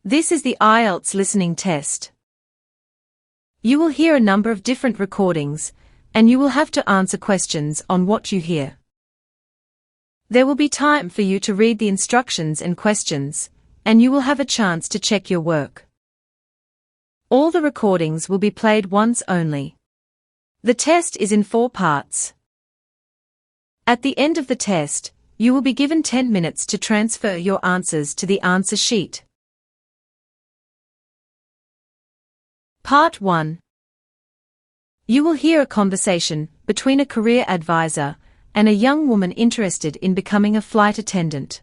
This is the IELTS Listening Test. You will hear a number of different recordings, and you will have to answer questions on what you hear. There will be time for you to read the instructions and questions, and you will have a chance to check your work. All the recordings will be played once only. The test is in 4 parts. At the end of the test, you will be given 10 minutes to transfer your answers to the answer sheet. Part 1. You will hear a conversation between a career advisor and a young woman interested in becoming a flight attendant.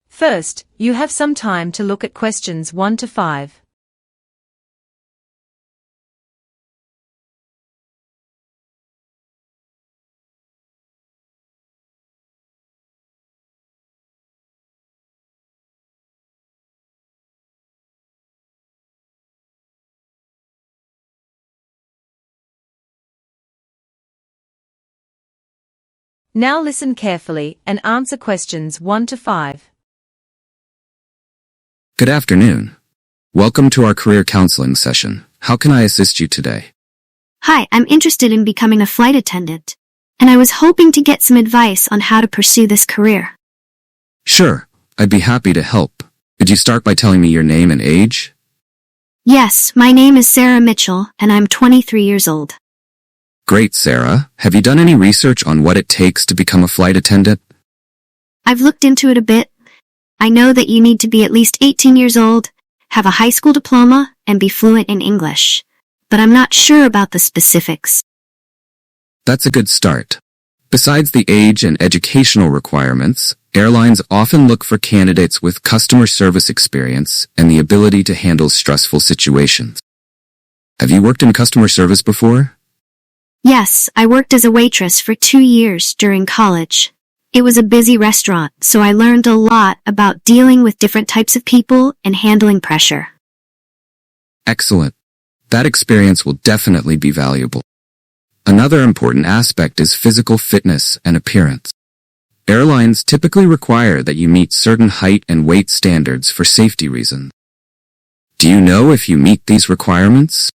First, you have some time to look at questions 1 to 5. Now listen carefully and answer questions 1 to 5. Good afternoon. Welcome to our career counseling session. How can I assist you today? Hi, I'm interested in becoming a flight attendant, and I was hoping to get some advice on how to pursue this career. Sure, I'd be happy to help. Could you start by telling me your name and age? Yes, my name is Sarah Mitchell, and I'm 23 years old. Great, Sarah. Have you done any research on what it takes to become a flight attendant? I've looked into it a bit. I know that you need to be at least 18 years old, have a high school diploma, and be fluent in English. But I'm not sure about the specifics. That's a good start. Besides the age and educational requirements, airlines often look for candidates with customer service experience and the ability to handle stressful situations. Have you worked in customer service before? Yes, I worked as a waitress for 2 years during college. It was a busy restaurant, so I learned a lot about dealing with different types of people and handling pressure. Excellent. That experience will definitely be valuable. Another important aspect is physical fitness and appearance. Airlines typically require that you meet certain height and weight standards for safety reasons. Do you know if you meet these requirements?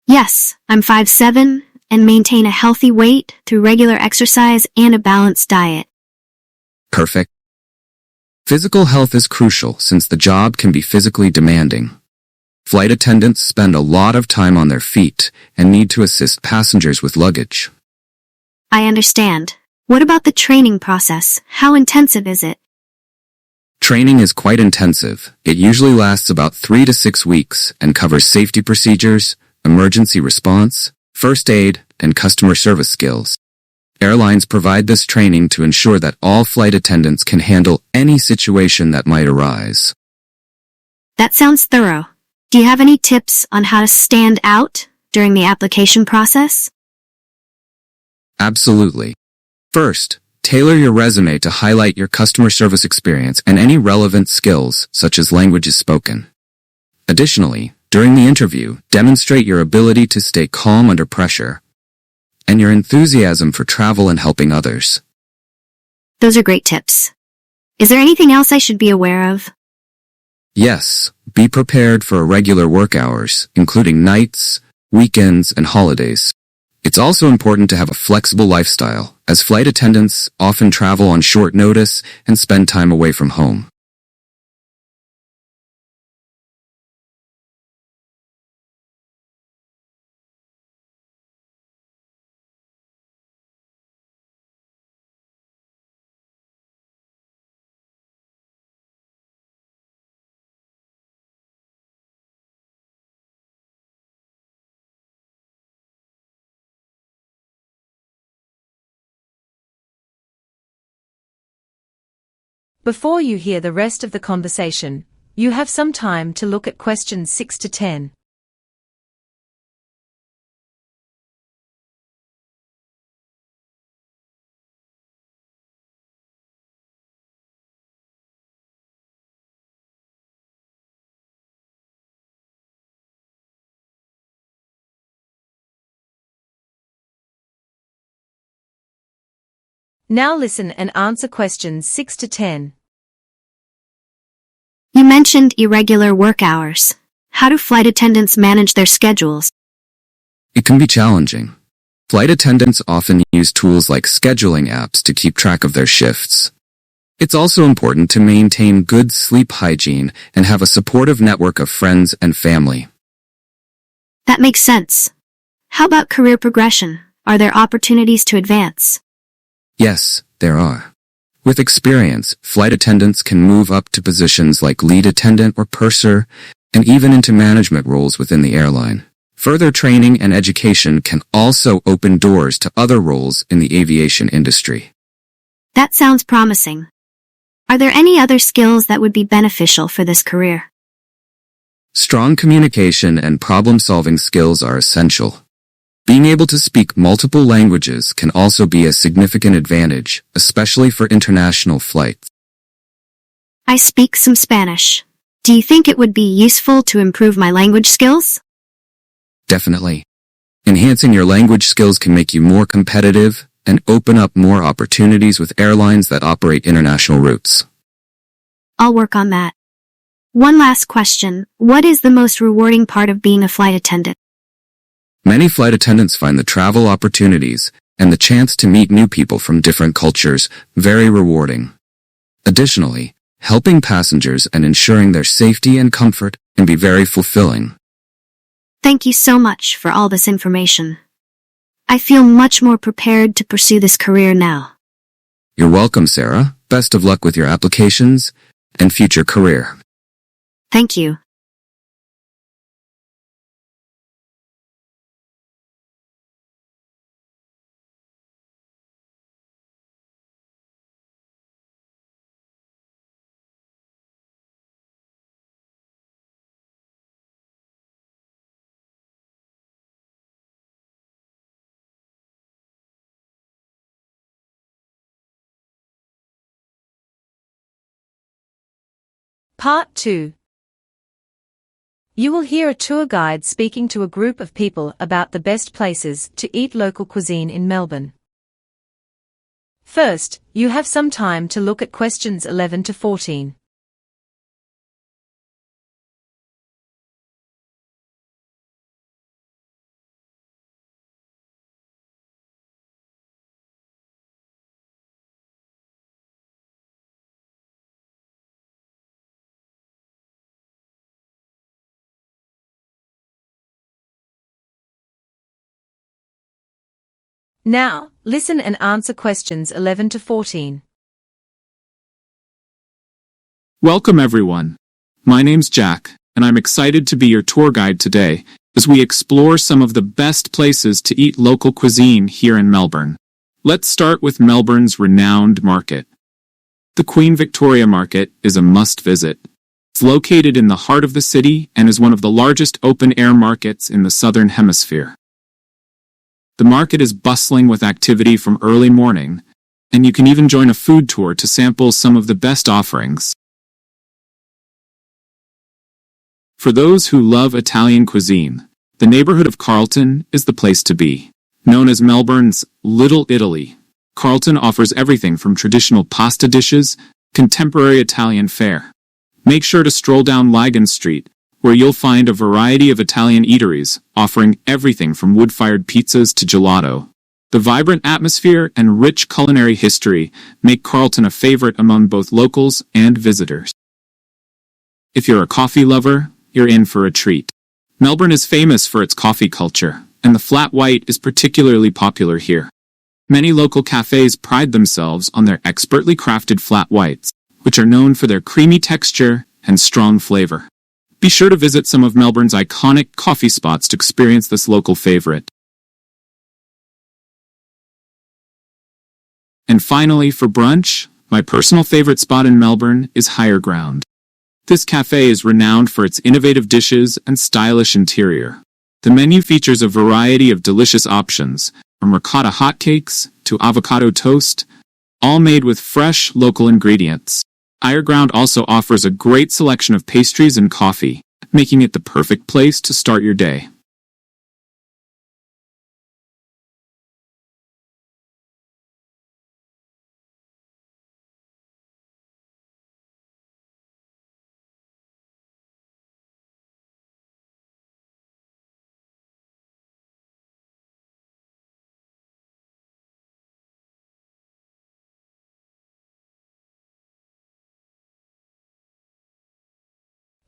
Yes, I'm 5'7", and maintain a healthy weight through regular exercise and a balanced diet. Perfect. Physical health is crucial since the job can be physically demanding. Flight attendants spend a lot of time on their feet and need to assist passengers with luggage. I understand. What about the training process? How intensive is it? Training is quite intensive. It usually lasts about 3 to 6 weeks and covers safety procedures, emergency response, first aid, and customer service skills. Airlines provide this training to ensure that all flight attendants can handle any situation that might arise. That sounds thorough. Do you have any tips on how to stand out during the application process? Absolutely. First, tailor your resume to highlight your customer service experience and any relevant skills, such as languages spoken. Additionally, during the interview, demonstrate your ability to stay calm under pressure and your enthusiasm for travel and helping others. Those are great tips. Is there anything else I should be aware of? Yes, be prepared for irregular work hours, including nights, weekends, and holidays. It's also important to have a flexible lifestyle, as flight attendants often travel on short notice and spend time away from home. Before you hear the rest of the conversation, you have some time to look at questions 6 to 10. Now listen and answer questions 6 to 10. You mentioned irregular work hours. How do flight attendants manage their schedules? It can be challenging. Flight attendants often use tools like scheduling apps to keep track of their shifts. It's also important to maintain good sleep hygiene and have a supportive network of friends and family. That makes sense. How about career progression? Are there opportunities to advance? Yes, there are. With experience, flight attendants can move up to positions like lead attendant or purser, and even into management roles within the airline. Further training and education can also open doors to other roles in the aviation industry. That sounds promising. Are there any other skills that would be beneficial for this career? Strong communication and problem-solving skills are essential. Being able to speak multiple languages can also be a significant advantage, especially for international flights. I speak some Spanish. Do you think it would be useful to improve my language skills? Definitely. Enhancing your language skills can make you more competitive and open up more opportunities with airlines that operate international routes. I'll work on that. One last question. What is the most rewarding part of being a flight attendant? Many flight attendants find the travel opportunities and the chance to meet new people from different cultures very rewarding. Additionally, helping passengers and ensuring their safety and comfort can be very fulfilling. Thank you so much for all this information. I feel much more prepared to pursue this career now. You're welcome, Sarah. Best of luck with your applications and future career. Thank you. Part 2. You will hear a tour guide speaking to a group of people about the best places to eat local cuisine in Melbourne. First, you have some time to look at questions 11 to 14. Now, listen and answer questions 11 to 14. Welcome everyone. My name's Jack, and I'm excited to be your tour guide today as we explore some of the best places to eat local cuisine here in Melbourne. Let's start with Melbourne's renowned market. The Queen Victoria Market is a must-visit. It's located in the heart of the city and is one of the largest open-air markets in the Southern Hemisphere. The market is bustling with activity from early morning, and you can even join a food tour to sample some of the best offerings. For those who love Italian cuisine, the neighborhood of Carlton is the place to be. Known as Melbourne's Little Italy, Carlton offers everything from traditional pasta dishes to contemporary Italian fare. Make sure to stroll down Lygon Street, where you'll find a variety of Italian eateries, offering everything from wood-fired pizzas to gelato. The vibrant atmosphere and rich culinary history make Carlton a favorite among both locals and visitors. If you're a coffee lover, you're in for a treat. Melbourne is famous for its coffee culture, and the flat white is particularly popular here. Many local cafes pride themselves on their expertly crafted flat whites, which are known for their creamy texture and strong flavor. Be sure to visit some of Melbourne's iconic coffee spots to experience this local favorite. And finally, for brunch, my personal favorite spot in Melbourne is Higher Ground. This cafe is renowned for its innovative dishes and stylish interior. The menu features a variety of delicious options, from ricotta hotcakes to avocado toast, all made with fresh, local ingredients. Higher Ground also offers a great selection of pastries and coffee, making it the perfect place to start your day.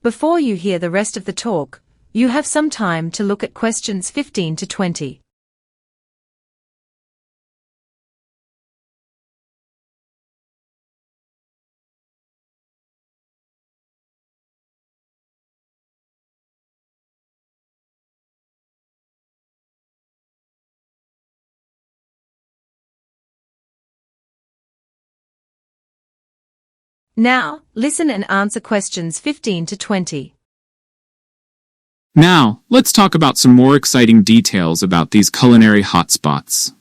Before you hear the rest of the talk, you have some time to look at questions 15 to 20. Now, listen and answer questions 15 to 20. Now, let's talk about some more exciting details about these culinary hotspots.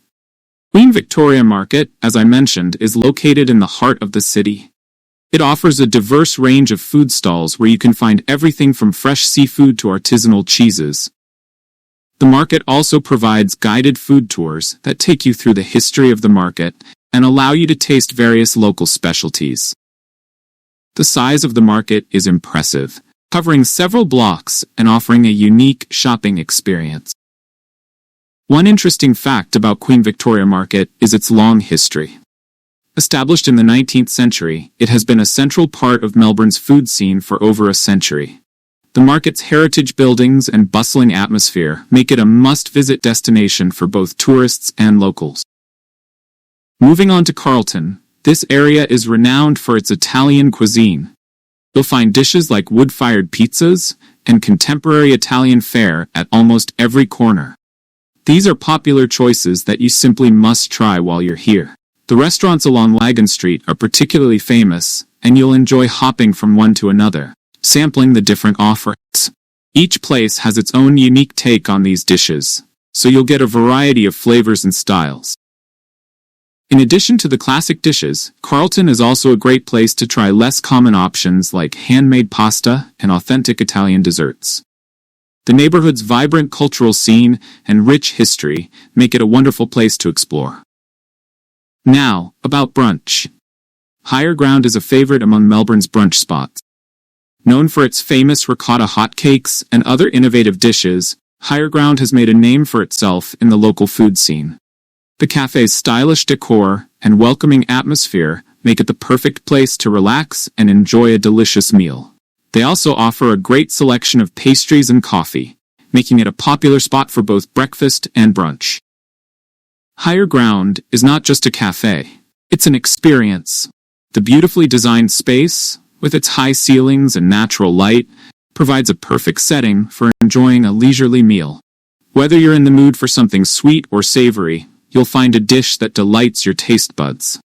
Queen Victoria Market, as I mentioned, is located in the heart of the city. It offers a diverse range of food stalls where you can find everything from fresh seafood to artisanal cheeses. The market also provides guided food tours that take you through the history of the market and allow you to taste various local specialties. The size of the market is impressive, covering several blocks and offering a unique shopping experience. One interesting fact about Queen Victoria Market is its long history. Established in the 19th century, it has been a central part of Melbourne's food scene for over a century. The market's heritage buildings and bustling atmosphere make it a must-visit destination for both tourists and locals. Moving on to Carlton, this area is renowned for its Italian cuisine. You'll find dishes like wood-fired pizzas and contemporary Italian fare at almost every corner. These are popular choices that you simply must try while you're here. The restaurants along Lagan Street are particularly famous, and you'll enjoy hopping from one to another, sampling the different offerings. Each place has its own unique take on these dishes, so you'll get a variety of flavors and styles. In addition to the classic dishes, Carlton is also a great place to try less common options like handmade pasta and authentic Italian desserts. The neighborhood's vibrant cultural scene and rich history make it a wonderful place to explore. Now, about brunch. Higher Ground is a favorite among Melbourne's brunch spots. Known for its famous ricotta hotcakes and other innovative dishes, Higher Ground has made a name for itself in the local food scene. The cafe's stylish decor and welcoming atmosphere make it the perfect place to relax and enjoy a delicious meal. They also offer a great selection of pastries and coffee, making it a popular spot for both breakfast and brunch. Higher Ground is not just a cafe, it's an experience. The beautifully designed space, with its high ceilings and natural light, provides a perfect setting for enjoying a leisurely meal. Whether you're in the mood for something sweet or savory, you'll find a dish that delights your taste buds.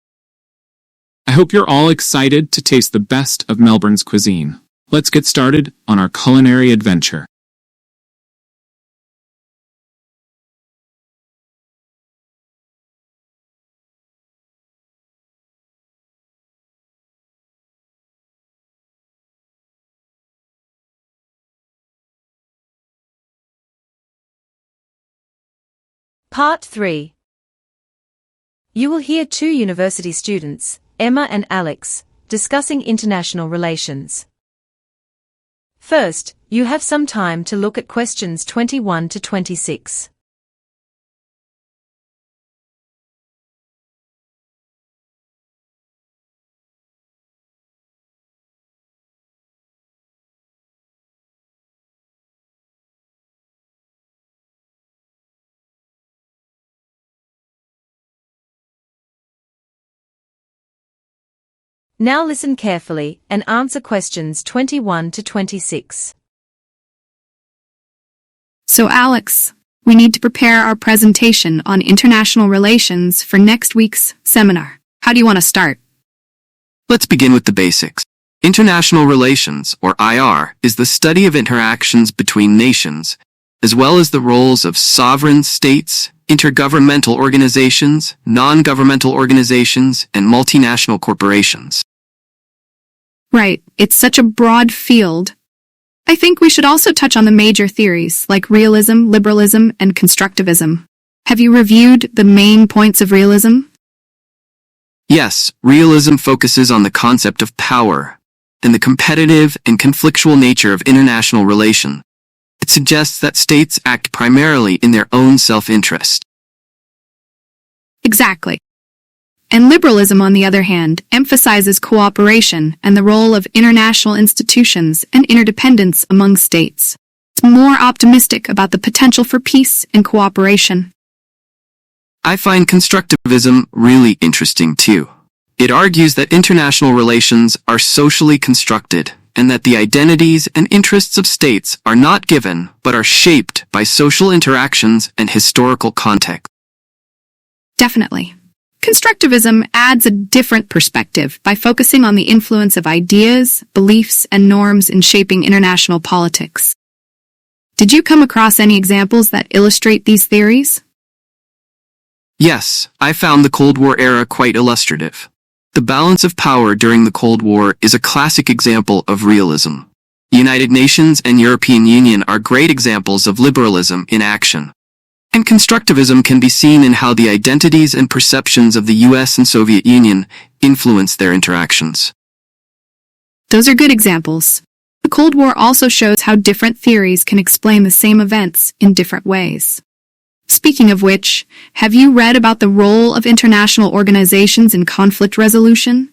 I hope you're all excited to taste the best of Melbourne's cuisine. Let's get started on our culinary adventure. Part 3. You will hear two university students, Emma and Alex, discussing international relations. First, you have some time to look at questions 21 to 26. Now listen carefully and answer questions 21 to 26. So Alex, we need to prepare our presentation on international relations for next week's seminar. How do you want to start? Let's begin with the basics. International relations, or IR, is the study of interactions between nations, as well as the roles of sovereign states, intergovernmental organizations, non-governmental organizations, and multinational corporations. Right, it's such a broad field. I think we should also touch on the major theories like realism, liberalism, and constructivism. Have you reviewed the main points of realism? Yes, realism focuses on the concept of power and the competitive and conflictual nature of international relations. It suggests that states act primarily in their own self-interest. Exactly. And liberalism, on the other hand, emphasizes cooperation and the role of international institutions and interdependence among states. It's more optimistic about the potential for peace and cooperation. I find constructivism really interesting too. It argues that international relations are socially constructed, and that the identities and interests of states are not given, but are shaped by social interactions and historical context. Definitely. Constructivism adds a different perspective by focusing on the influence of ideas, beliefs, and norms in shaping international politics. Did you come across any examples that illustrate these theories? Yes, I found the Cold War era quite illustrative. The balance of power during the Cold War is a classic example of realism. The United Nations and European Union are great examples of liberalism in action. And constructivism can be seen in how the identities and perceptions of the US and Soviet Union influence their interactions. Those are good examples. The Cold War also shows how different theories can explain the same events in different ways. Speaking of which, have you read about the role of international organizations in conflict resolution?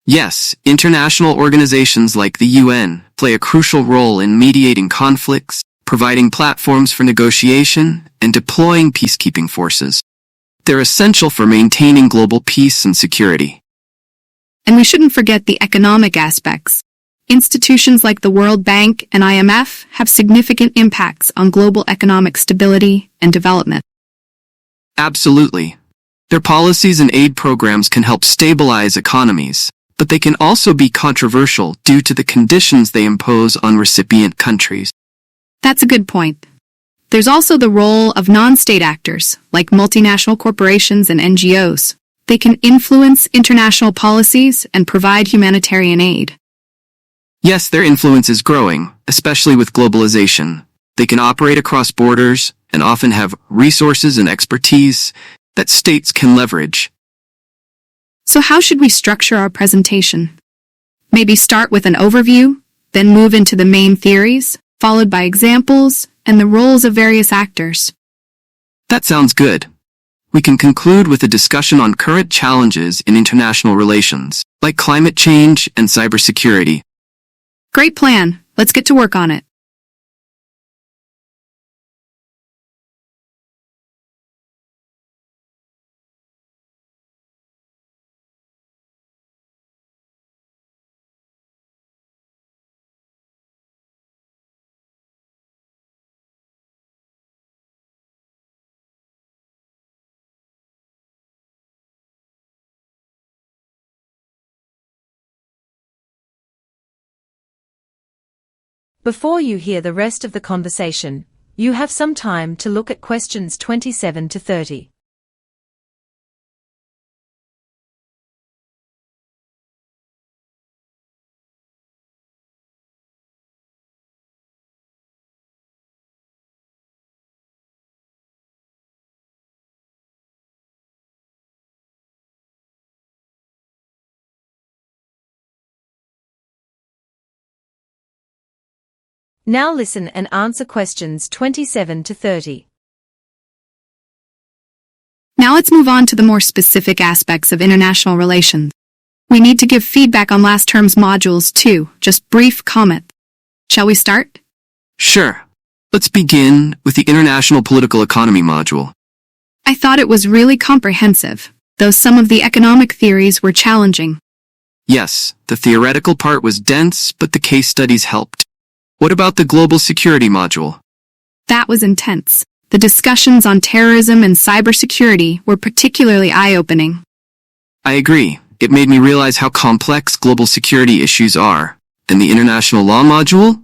Yes, international organizations like the UN play a crucial role in mediating conflicts, providing platforms for negotiation, and deploying peacekeeping forces. They're essential for maintaining global peace and security. And we shouldn't forget the economic aspects. Institutions like the World Bank and IMF have significant impacts on global economic stability and development. Absolutely. Their policies and aid programs can help stabilize economies, but they can also be controversial due to the conditions they impose on recipient countries. That's a good point. There's also the role of non-state actors, like multinational corporations and NGOs. They can influence international policies and provide humanitarian aid. Yes, their influence is growing, especially with globalization. They can operate across borders and often have resources and expertise that states can leverage. So how should we structure our presentation? Maybe start with an overview, then move into the main theories, followed by examples and the roles of various actors. That sounds good. We can conclude with a discussion on current challenges in international relations, like climate change and cybersecurity. Great plan. Let's get to work on it. Before you hear the rest of the conversation, you have some time to look at questions 27 to 30. Now listen and answer questions 27 to 30. Now let's move on to the more specific aspects of international relations. We need to give feedback on last term's modules too, just brief comment. Shall we start? Sure. Let's begin with the International Political Economy module. I thought it was really comprehensive, though some of the economic theories were challenging. Yes, the theoretical part was dense, but the case studies helped. What about the Global Security module? That was intense. The discussions on terrorism and cybersecurity were particularly eye-opening. I agree. It made me realize how complex global security issues are. And the International Law module?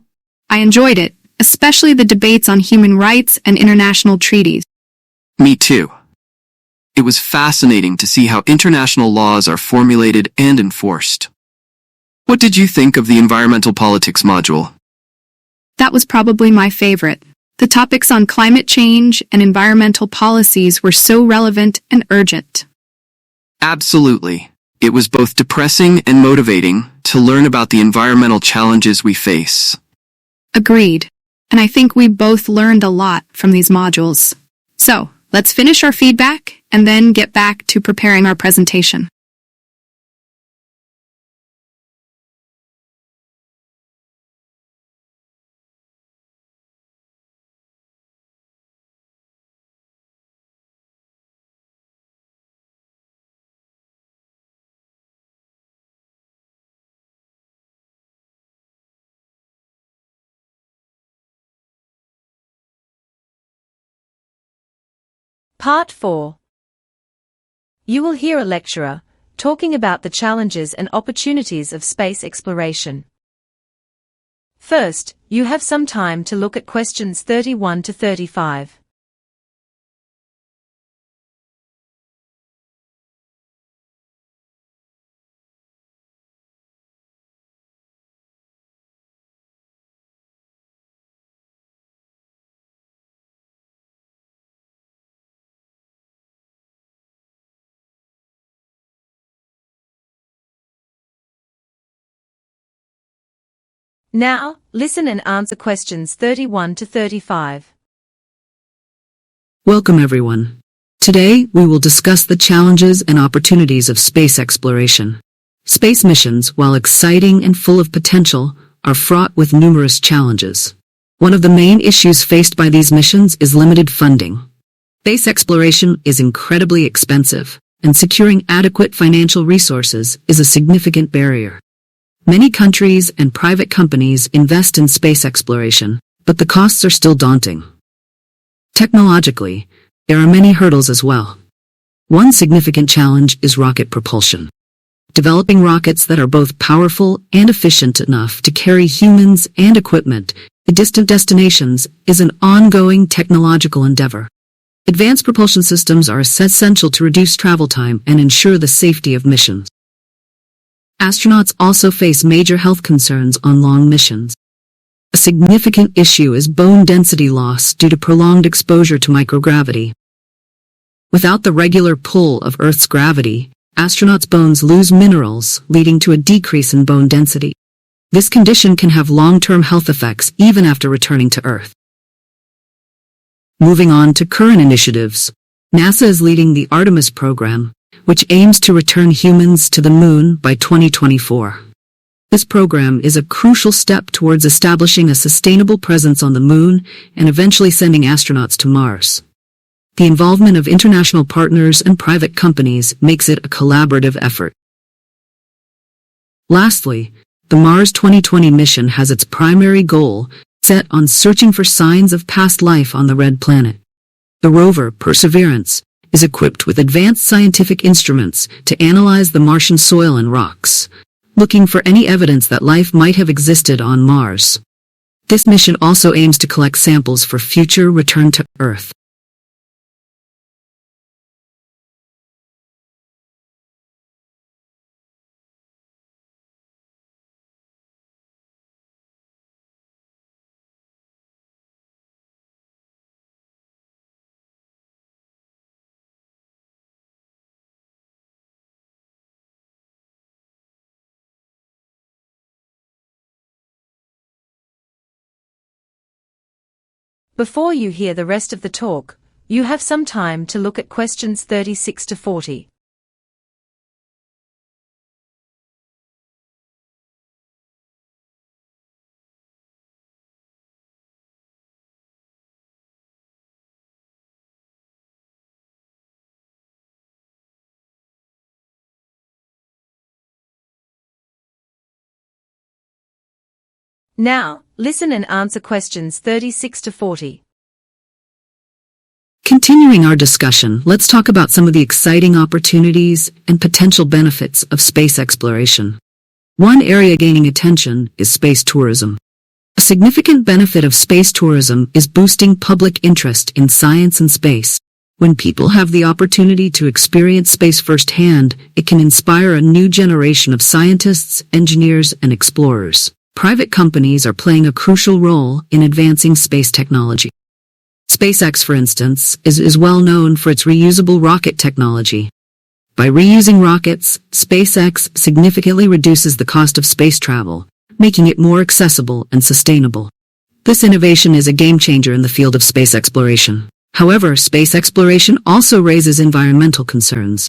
I enjoyed it, especially the debates on human rights and international treaties. Me too. It was fascinating to see how international laws are formulated and enforced. What did you think of the Environmental Politics module? That was probably my favorite. The topics on climate change and environmental policies were so relevant and urgent. Absolutely. It was both depressing and motivating to learn about the environmental challenges we face. Agreed. And I think we both learned a lot from these modules. So, Let's finish our feedback and then get back to preparing our presentation. Part 4. You will hear a lecturer talking about the challenges and opportunities of space exploration. First, you have some time to look at questions 31 to 35. Now, listen and answer questions 31 to 35. Welcome everyone. Today, we will discuss the challenges and opportunities of space exploration. Space missions, while exciting and full of potential, are fraught with numerous challenges. One of the main issues faced by these missions is limited funding. Space exploration is incredibly expensive, and securing adequate financial resources is a significant barrier. Many countries and private companies invest in space exploration, but the costs are still daunting. Technologically, there are many hurdles as well. One significant challenge is rocket propulsion. Developing rockets that are both powerful and efficient enough to carry humans and equipment to distant destinations is an ongoing technological endeavor. Advanced propulsion systems are essential to reduce travel time and ensure the safety of missions. Astronauts also face major health concerns on long missions. A significant issue is bone density loss due to prolonged exposure to microgravity. Without the regular pull of Earth's gravity, astronauts' bones lose minerals, leading to a decrease in bone density. This condition can have long-term health effects even after returning to Earth. Moving on to current initiatives, NASA is leading the Artemis program, which aims to return humans to the Moon by 2024. This program is a crucial step towards establishing a sustainable presence on the Moon and eventually sending astronauts to Mars. The involvement of international partners and private companies makes it a collaborative effort. Lastly, the Mars 2020 mission has its primary goal set on searching for signs of past life on the red planet. The rover, Perseverance, is equipped with advanced scientific instruments to analyze the Martian soil and rocks, looking for any evidence that life might have existed on Mars. This mission also aims to collect samples for future return to Earth. Before you hear the rest of the talk, you have some time to look at questions 36 to 40. Now, listen and answer questions 36 to 40. Continuing our discussion, let's talk about some of the exciting opportunities and potential benefits of space exploration. One area gaining attention is space tourism. A significant benefit of space tourism is boosting public interest in science and space. When people have the opportunity to experience space firsthand, it can inspire a new generation of scientists, engineers, and explorers. Private companies are playing a crucial role in advancing space technology. SpaceX, for instance, is well known for its reusable rocket technology. By reusing rockets, SpaceX significantly reduces the cost of space travel, making it more accessible and sustainable. This innovation is a game changer in the field of space exploration. However, space exploration also raises environmental concerns.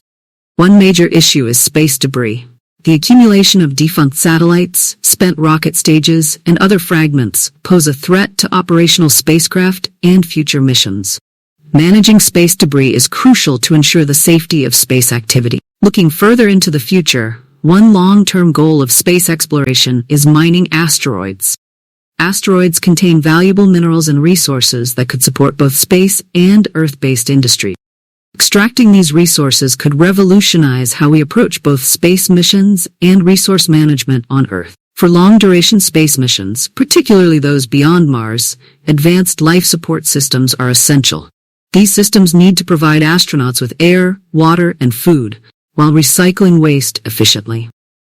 One major issue is space debris. The accumulation of defunct satellites, spent rocket stages, and other fragments pose a threat to operational spacecraft and future missions. Managing space debris is crucial to ensure the safety of space activity. Looking further into the future, one long-term goal of space exploration is mining asteroids. Asteroids contain valuable minerals and resources that could support both space and Earth-based industry. Extracting these resources could revolutionize how we approach both space missions and resource management on Earth. For long-duration space missions, particularly those beyond Mars, advanced life support systems are essential. These systems need to provide astronauts with air, water, and food, while recycling waste efficiently.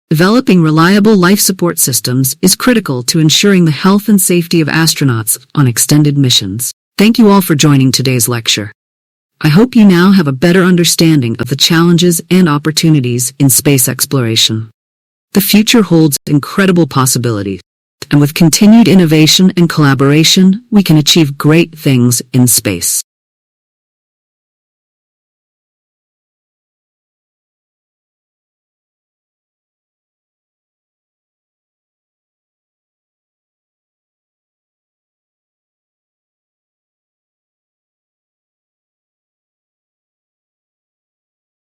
Developing reliable life support systems is critical to ensuring the health and safety of astronauts on extended missions. Thank you all for joining today's lecture. I hope you now have a better understanding of the challenges and opportunities in space exploration. The future holds incredible possibilities, and with continued innovation and collaboration, we can achieve great things in space.